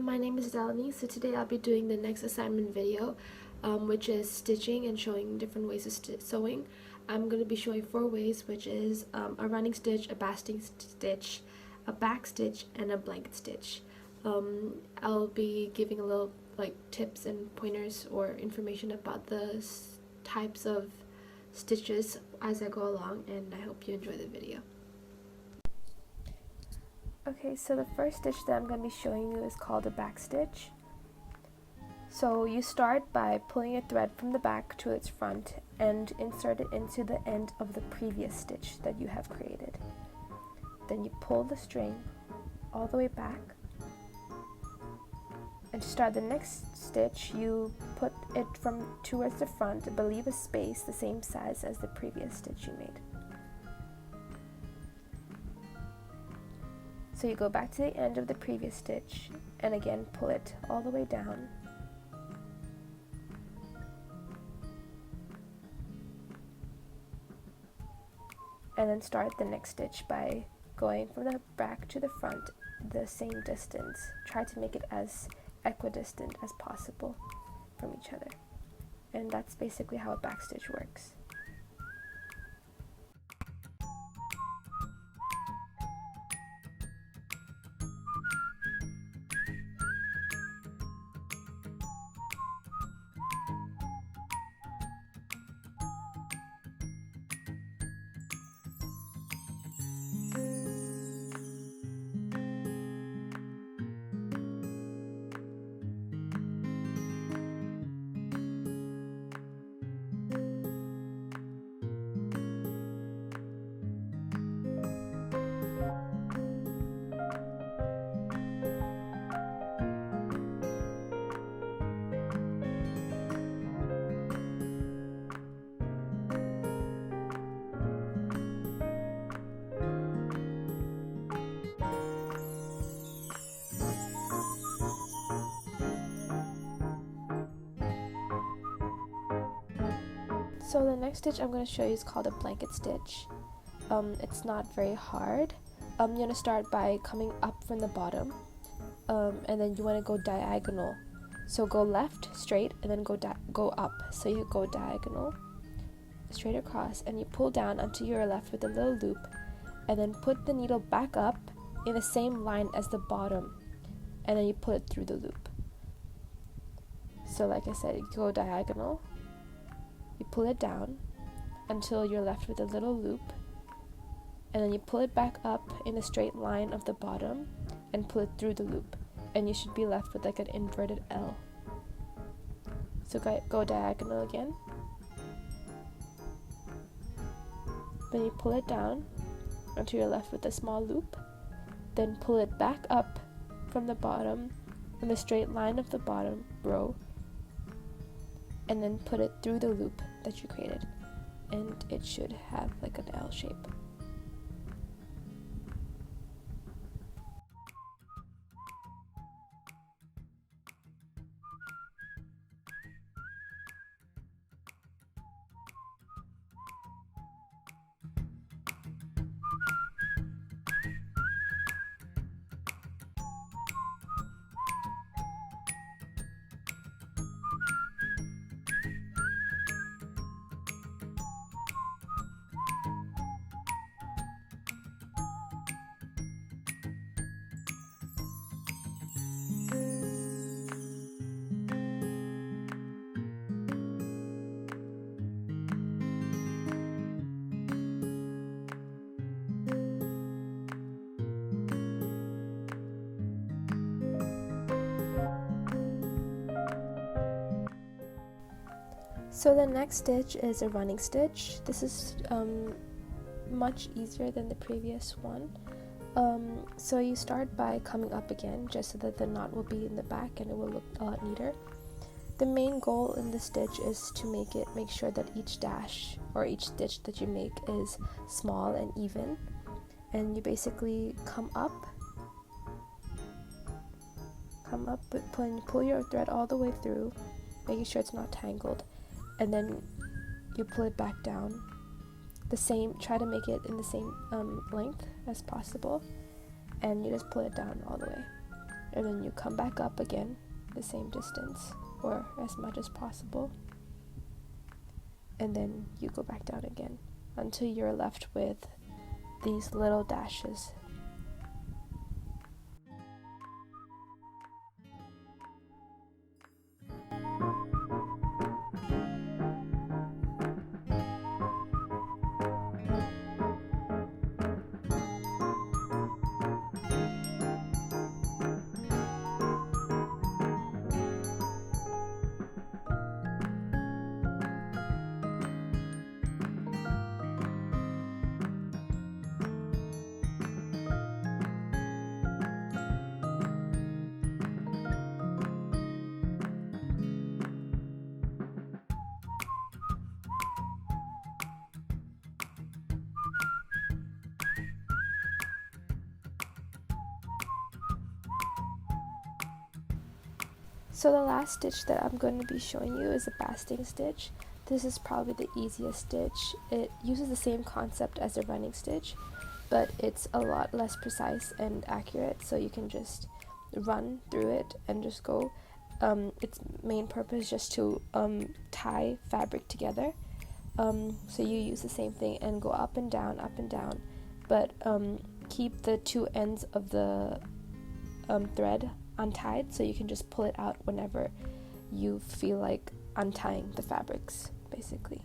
My name is Delaney. So today I'll be doing the next assignment video, which is stitching and showing different ways of sewing. I'm going to be showing 4 ways, which is a running stitch, a basting stitch, a back stitch, and a blanket stitch. I'll be giving a little tips and pointers or information about the types of stitches as I go along, and I hope you enjoy the video. Okay, so the first stitch that I'm going to be showing you is called a back stitch. So you start by pulling a thread from the back to its front and insert it into the end of the previous stitch that you have created. Then you pull the string all the way back, and to start the next stitch you put it from towards the front but leave a space the same size as the previous stitch you made. So you go back to the end of the previous stitch and again pull it all the way down. And then start the next stitch by going from the back to the front the same distance. Try to make it as equidistant as possible from each other. And that's basically how a back stitch works. So the next stitch I'm going to show you is called a blanket stitch. It's not very hard. You're going to start by coming up from the bottom, and then you want to go diagonal. So go left, straight, and then go up. So you go diagonal, straight across, and you pull down until you're left with a little loop, and then put the needle back up in the same line as the bottom, and then you pull it through the loop. So like I said, you go diagonal, you pull it down until you're left with a little loop, and then you pull it back up in a straight line of the bottom and pull it through the loop, and you should be left with like an inverted L. So go diagonal again, then you pull it down until you're left with a small loop, then pull it back up from the bottom in the straight line of the bottom row, and then put it through the loop that you created, and it should have like an L shape. So the next stitch is a running stitch. This is much easier than the previous one. So you start by coming up again just so that the knot will be in the back and it will look a lot neater. The main goal in the stitch is to make sure that each dash or each stitch that you make is small and even, and you basically come up, pull your thread all the way through, making sure it's not tangled, and then you pull it back down try to make it in the same length as possible, and you just pull it down all the way, and then you come back up again the same distance or as much as possible, and then you go back down again until you're left with these little dashes. So the last stitch that I'm going to be showing you is a basting stitch. This is probably the easiest stitch. It uses the same concept as a running stitch, but it's a lot less precise and accurate, so you can just run through it and just go. Its main purpose is just to tie fabric together. So you use the same thing and go up and down, but keep the two ends of the thread untied, so you can just pull it out whenever you feel like untying the fabrics, basically.